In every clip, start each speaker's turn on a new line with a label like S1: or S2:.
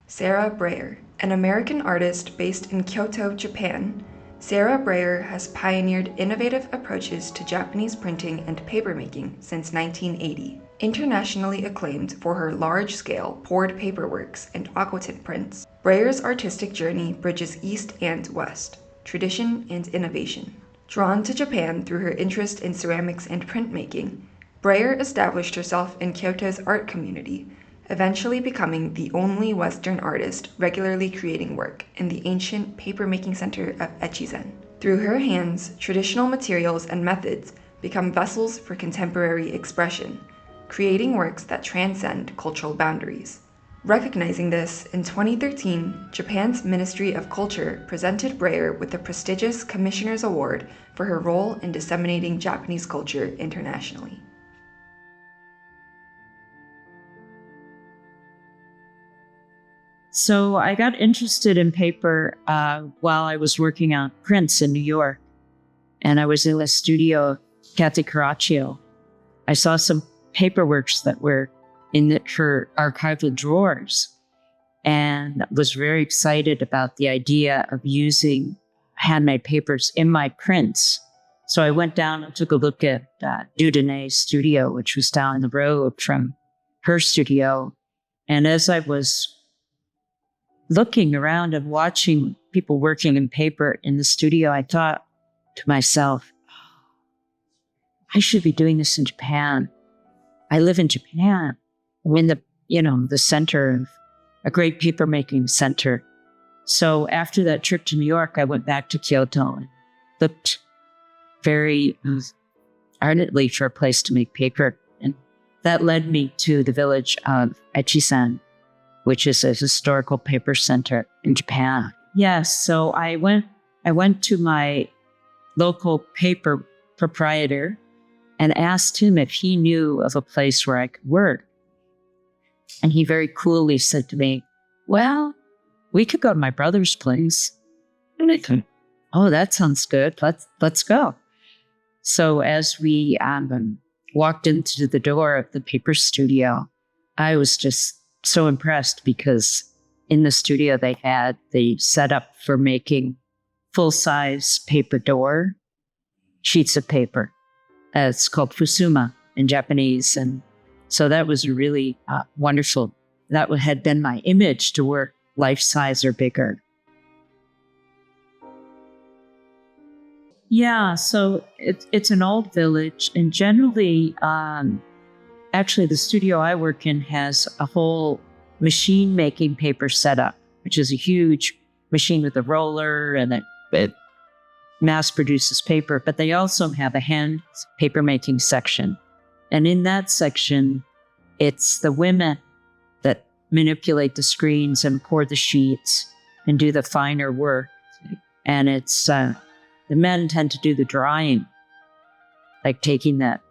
S1: Sarah Brayer, an American artist based in Kyoto, Japan. Sarah Brayer has pioneered innovative approaches to Japanese printing and papermaking since 1980. Internationally acclaimed for her large-scale poured paperworks and aquatint prints, Brayer's artistic journey bridges East and West, tradition and innovation. Drawn to Japan through her interest in ceramics and printmaking, Brayer established herself in Kyoto's art community, eventually becoming the only Western artist regularly creating work in the ancient papermaking center of Echizen. Through her hands, traditional materials and methods become vessels for contemporary expression, creating works that transcend cultural boundaries. Recognizing this, in 2013, Japan's Ministry of Culture presented Brayer with the prestigious Commissioner's Award for her role in disseminating Japanese culture internationally.
S2: So I got interested in paper while I was working on prints in New York. And I was in the studio of Curatorial. I saw some paperworks that were in her archival drawers and was very excited about the idea of using handmade papers in my prints. So I went down and took a look at Dudonne's studio, which was down the road from her studio. And as I was looking around and watching people working in paper in the studio, I thought to myself, I should be doing this in Japan. I live in Japan. I'm in the center of a great papermaking center. So after that trip to New York, I went back to Kyoto and looked very ardently for a place to make paper. And that led me to the village of Echizen, which is a historical paper center in Japan. Yes, so I went to my local paper proprietor and asked him if he knew of a place where I could work. And he very coolly said to me, well, we could go to my brother's place. And I thought, oh, that sounds good. Let's go. So as we walked into the door of the paper studio, I was just so impressed because in the studio they had the setup for making full-size paper door sheets of paper. It's called fusuma in Japanese. And so that was really wonderful. That had been my image to work life-size or bigger. Yeah, so it's an old village. And generally, actually the studio I work in has a whole machine-making paper setup, which is a huge machine with a roller and it mass produces paper, but they also have a hand paper making section. And in that section, it's the women that manipulate the screens and pour the sheets and do the finer work. And it's the men tend to do the drying, like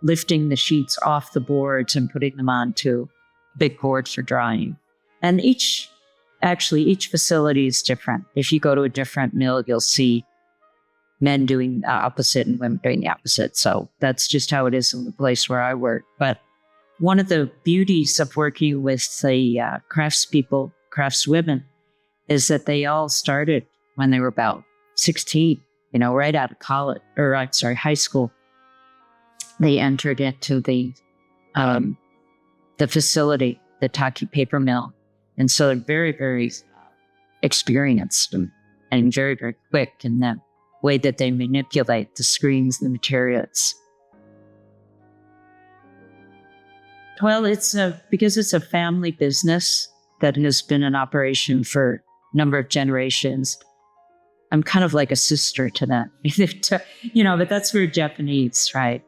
S2: lifting the sheets off the boards and putting them onto big boards for drying. And each facility is different. If you go to a different mill, you'll see men doing the opposite and women doing the opposite. So that's just how it is in the place where I work. But one of the beauties of working with the craftswomen, is that they all started when they were about 16, right out of college, high school. They entered into the facility, the Taki paper mill. And so they're very, very experienced and very, very quick in that way that they manipulate the screens, the materials. Well, because it's a family business that has been in operation for a number of generations. I'm kind of like a sister to them, but that's for Japanese, right?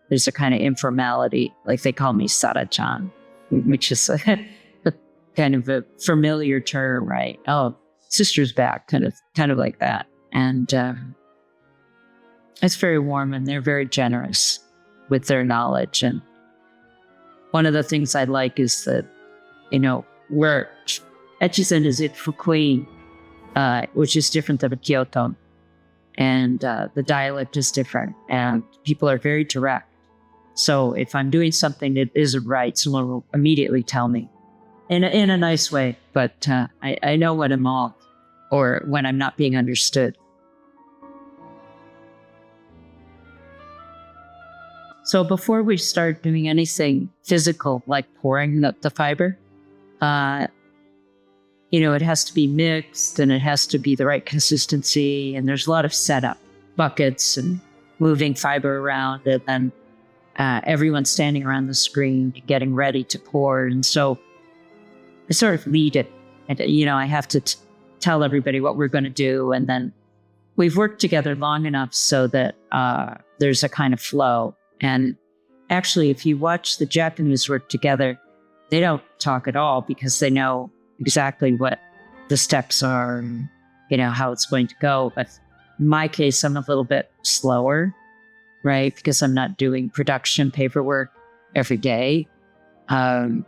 S2: There's a kind of informality, like they call me Sara-chan, which is a kind of a familiar term, right? Oh, sister's back, kind of like that. And it's very warm, and they're very generous with their knowledge. And one of the things I like is that, where Echizen is in Fukui, which is different than Kyoto. And the dialect is different, and people are very direct. So if I'm doing something that isn't right, someone will immediately tell me. in a nice way, but I know when I'm off or when I'm not being understood. So before we start doing anything physical, like pouring the fiber, it has to be mixed and it has to be the right consistency. And there's a lot of setup, buckets and moving fiber around, and then everyone's standing around the screen getting ready to pour. And so I sort of lead it. And, I have to tell everybody what we're going to do. And then we've worked together long enough so that there's a kind of flow. And actually, if you watch the Japanese work together, they don't talk at all because they know exactly what the steps are and, how it's going to go. But in my case, I'm a little bit slower, right? Because I'm not doing production paperwork every day. And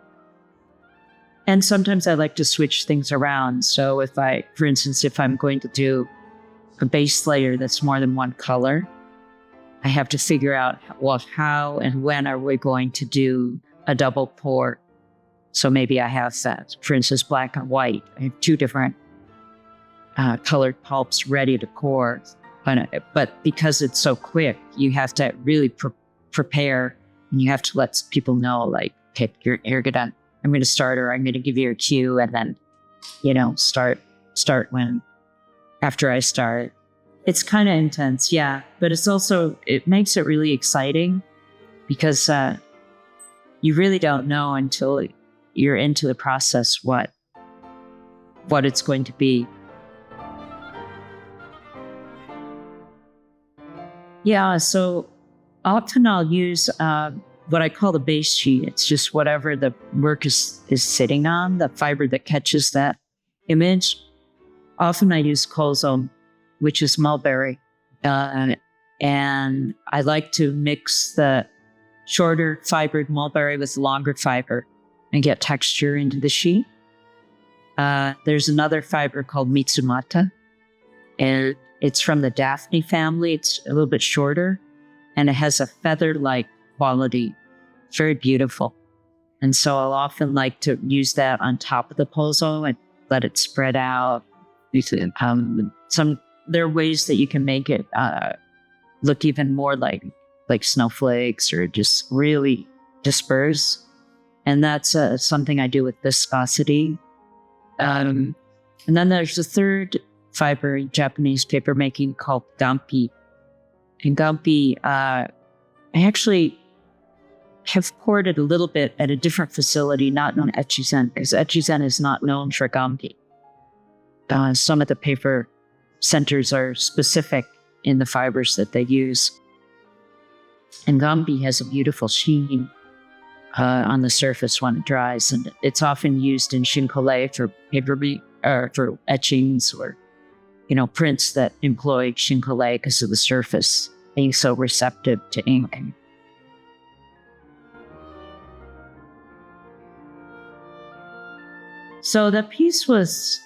S2: sometimes I like to switch things around. So for instance, if I'm going to do a base layer that's more than one color, I have to figure out, how and when are we going to do a double pour? So maybe I have that, for instance, black and white. I have two different colored pulps ready to pour. But because it's so quick, you have to really prepare, and you have to let people know, like, okay, I'm going to start, or I'm going to give you a cue, and then, start after I start. It's kind of intense, yeah, but it makes it really exciting because you really don't know until you're into the process what it's going to be. Yeah, so often I'll use what I call the base sheet. It's just whatever the work is sitting on, the fiber that catches that image. Often I use Kozo, which is mulberry. And I like to mix the shorter fibered mulberry with longer fiber and get texture into the sheet. There's another fiber called Mitsumata, and it's from the Daphne family. It's a little bit shorter, and it has a feather-like quality. It's very beautiful. And so I'll often like to use that on top of the pozo and let it spread out. There are ways that you can make it look even more like snowflakes or just really disperse. And that's something I do with viscosity. And then there's the third fiber in Japanese paper making called gampi. And gampi, I actually have poured it a little bit at a different facility, not known Echizen, because Echizen is not known for gampi. Some of the paper centers are specific in the fibers that they use. And gampi has a beautiful sheen on the surface when it dries, and it's often used in shinkole for for etchings or prints that employ shinkole because of the surface being so receptive to ink. So the piece was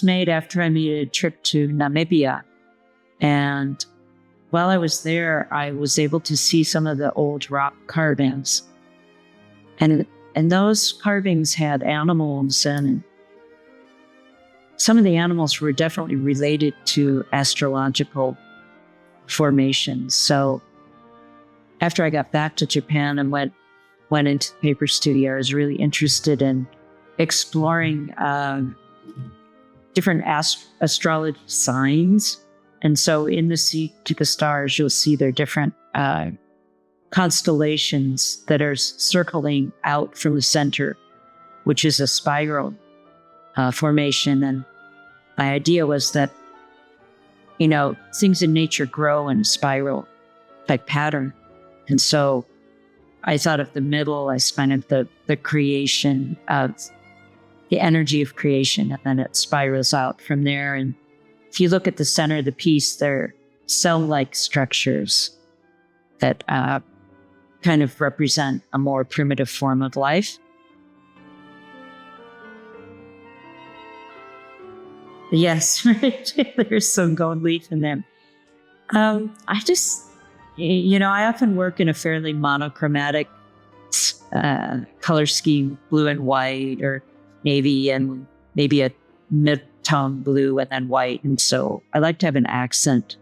S2: made after I made a trip to Namibia. And while I was there, I was able to see some of the old rock carvings. And those carvings had animals, and some of the animals were definitely related to astrological formations. So after I got back to Japan and went into the paper studio, I was really interested in exploring different astrology signs. And so in the Sea to the Stars, you'll see there are different constellations that are circling out from the center, which is a spiral formation. And my idea was that, things in nature grow in a spiral like pattern. And so I thought of the middle as kind of the creation of the energy of creation, and then it spirals out from there. And if you look at the center of the piece, they're cell-like structures that kind of represent a more primitive form of life. Yes, right. There's some gold leaf in them. I often work in a fairly monochromatic color scheme, blue and white, or navy and maybe a mid-tone blue and then white. And so I like to have an accent.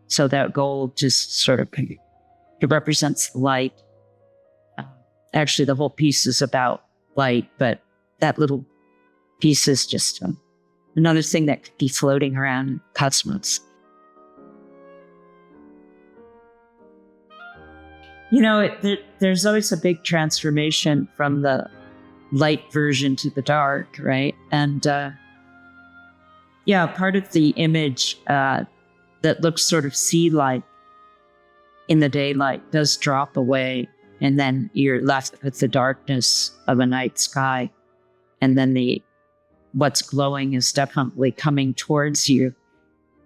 S2: So that gold just sort of, it represents light. Actually, the whole piece is about light, but that little piece is just another thing that could be floating around in cosmos. There's always a big transformation from the light version to the dark, right? And part of the image that looks sort of sea-like in the daylight does drop away, and then you're left with the darkness of a night sky, and then what's glowing is definitely coming towards you.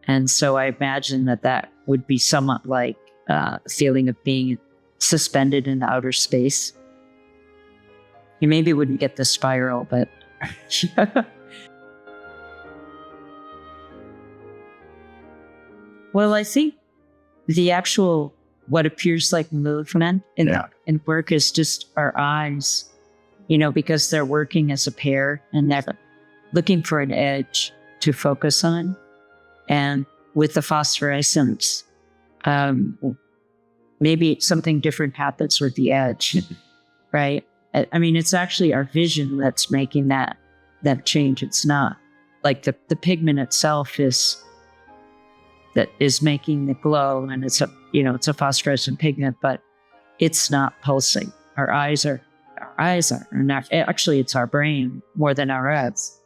S2: And so I imagine that would be somewhat like a feeling of being suspended in outer space. You maybe wouldn't get the spiral, but well, I think the actual what appears like movement in work is just our eyes, because they're working as a pair and they're looking for an edge to focus on. And with the phosphorescence, maybe something different happens with the edge, right? I mean, it's actually our vision that's making that change. It's not like the pigment itself is making the glow, and it's a phosphorescent pigment, but it's not pulsing. Our eyes are not. Actually, it's our brain more than our eyes.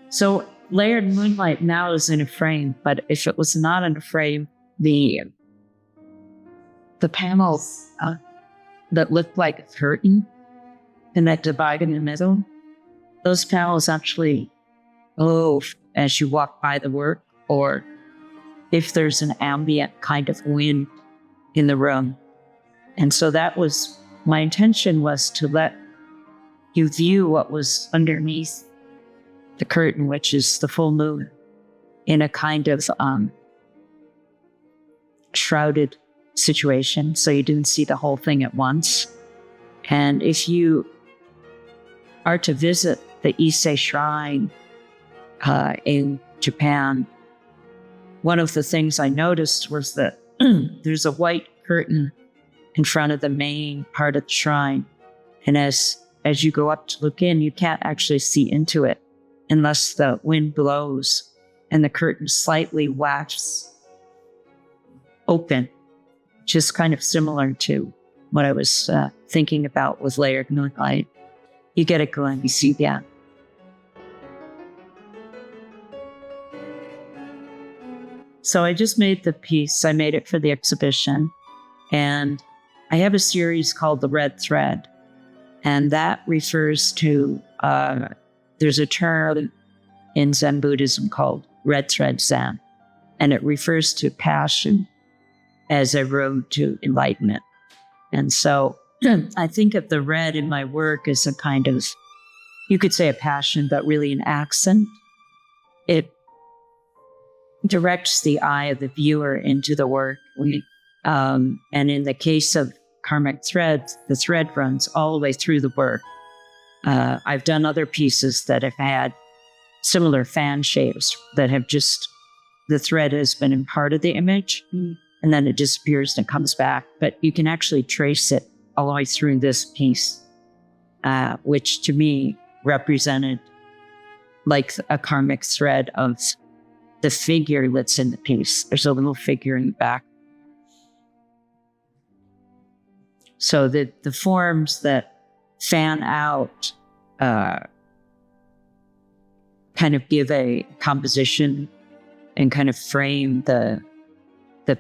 S2: So layered moonlight now is in a frame, but if it was not in a frame, the panels that look like a curtain and that divide in the middle, those panels actually move as you walk by the work, or if there's an ambient kind of wind in the room. And so that was my intention, was to let you view what was underneath the curtain, which is the full moon, in a kind of shrouded situation, so you didn't see the whole thing at once. And if you are to visit the Ise Shrine in Japan, one of the things I noticed was that there's a white curtain in front of the main part of the shrine. And as you go up to look in, you can't actually see into it unless the wind blows and the curtain slightly wafts open, which is kind of similar to what I was thinking about with layered moonlight. You get a glimpse, yeah. So I just made the piece. I made it for the exhibition. And I have a series called The Red Thread. And that refers to, there's a term in Zen Buddhism called Red Thread Zen. And it refers to passion as a road to enlightenment. And so I think of the red in my work as a kind of, you could say a passion, but really an accent. It directs the eye of the viewer into the work. And in the case of Karmic Threads, the thread runs all the way through the work. I've done other pieces that have had similar fan shapes that have just, the thread has been in part of the image, and then it disappears and comes back. But you can actually trace it all the way through this piece, which to me represented like a karmic thread of the figure that's in the piece. There's a little figure in the back. So the forms that fan out kind of give a composition and kind of frame the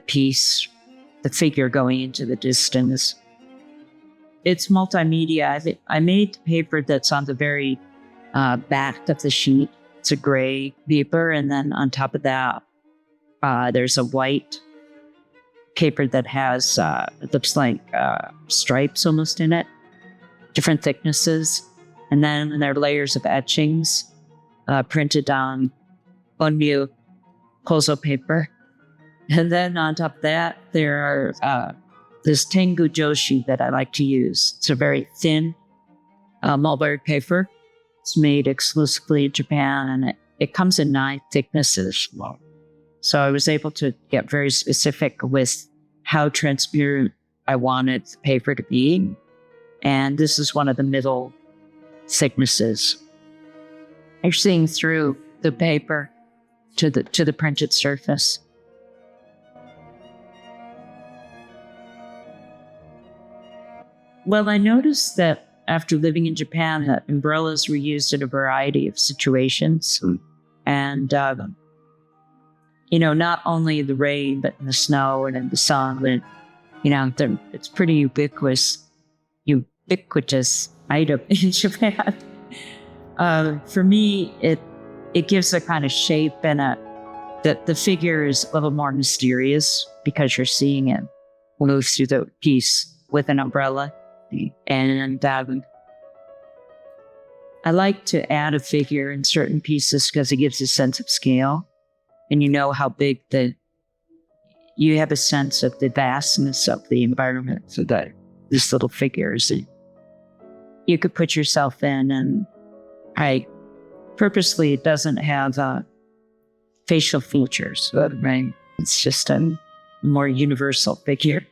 S2: piece, the figure going into the distance. It's multimedia. I made the paper that's on the very back of the sheet. It's a gray paper, and then on top of that, there's a white paper that has, it looks like stripes almost in it, different thicknesses. And then there are layers of etchings printed on Onryu Kozo paper. And then on top of that, there are this Tengu Joshi that I like to use. It's a very thin mulberry paper. It's made exclusively in Japan, and it comes in 9 thicknesses. So I was able to get very specific with how transparent I wanted the paper to be. And this is one of the middle thicknesses. You're seeing through the paper to the printed surface. Well, I noticed that after living in Japan, that umbrellas were used in a variety of situations. And, not only the rain, but in the snow and in the sun. And, it's pretty ubiquitous item in Japan. For me, it gives a kind of shape and the figure is a little more mysterious because you're seeing it move through the piece with an umbrella. And I like to add a figure in certain pieces because it gives a sense of scale. And you know how big you have a sense of the vastness of the environment so that this little figures you could put yourself in. And purposely, it doesn't have facial features, right? It's just a more universal figure.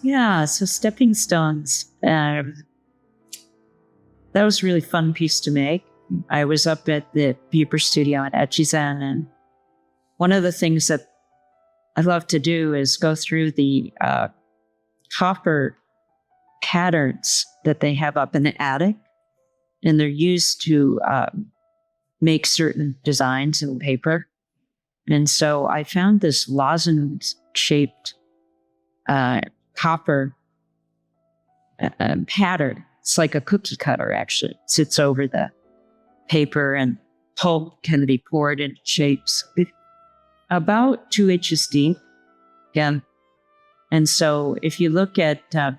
S2: Yeah, so stepping stones. That was a really fun piece to make. I was up at the paper studio at Echizen, and one of the things that I love to do is go through the copper patterns that they have up in the attic, and they're used to make certain designs in paper. And so I found this lozenge-shaped copper pattern. It's like a cookie cutter, actually. It sits over the paper, and pulp can be poured into shapes about 2 inches deep. Yeah. And so if you look at the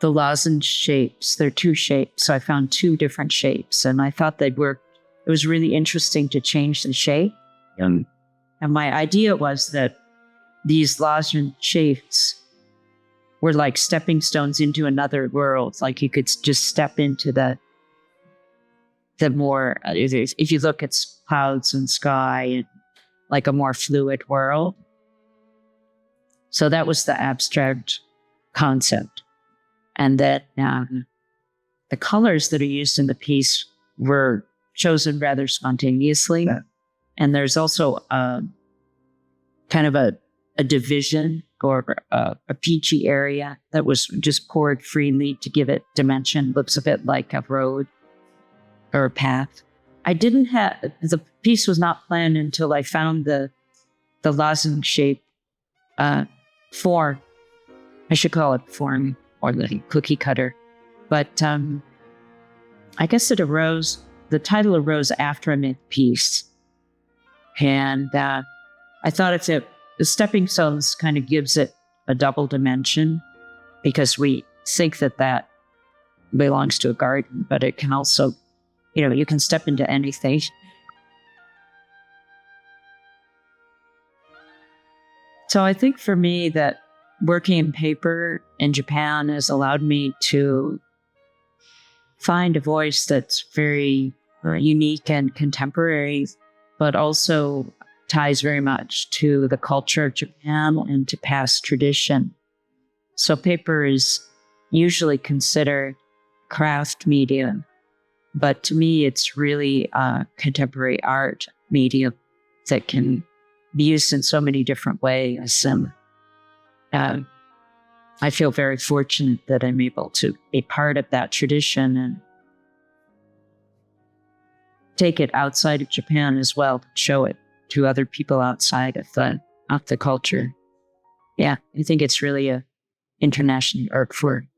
S2: lozenge shapes, there are 2 shapes. So I found 2 different shapes, and I thought they'd work. It was really interesting to change the shape. And my idea was that these lozenge shapes were like stepping stones into another world. Like you could just step into the more, if you look at clouds and sky, and like a more fluid world. So that was the abstract concept. And that the colors that are used in the piece were chosen rather spontaneously. Yeah. And there's also kind of a division or a peachy area that was just poured freely to give it dimension. Looks a bit like a road or a path. The piece was not planned until I found the lozenge shape form. I should call it form, or the cookie cutter. But I guess the title arose after I made the piece. And I thought the stepping stones kind of gives it a double dimension, because we think that belongs to a garden, but it can also, you can step into anything. So I think for me that working in paper in Japan has allowed me to find a voice that's very unique and contemporary, but also ties very much to the culture of Japan and to past tradition. So paper is usually considered craft medium, but to me, it's really a contemporary art medium that can be used in so many different ways. And I feel very fortunate that I'm able to be part of that tradition and take it outside of Japan as well, show it to other people outside of the culture. Yeah, I think it's really a international art form.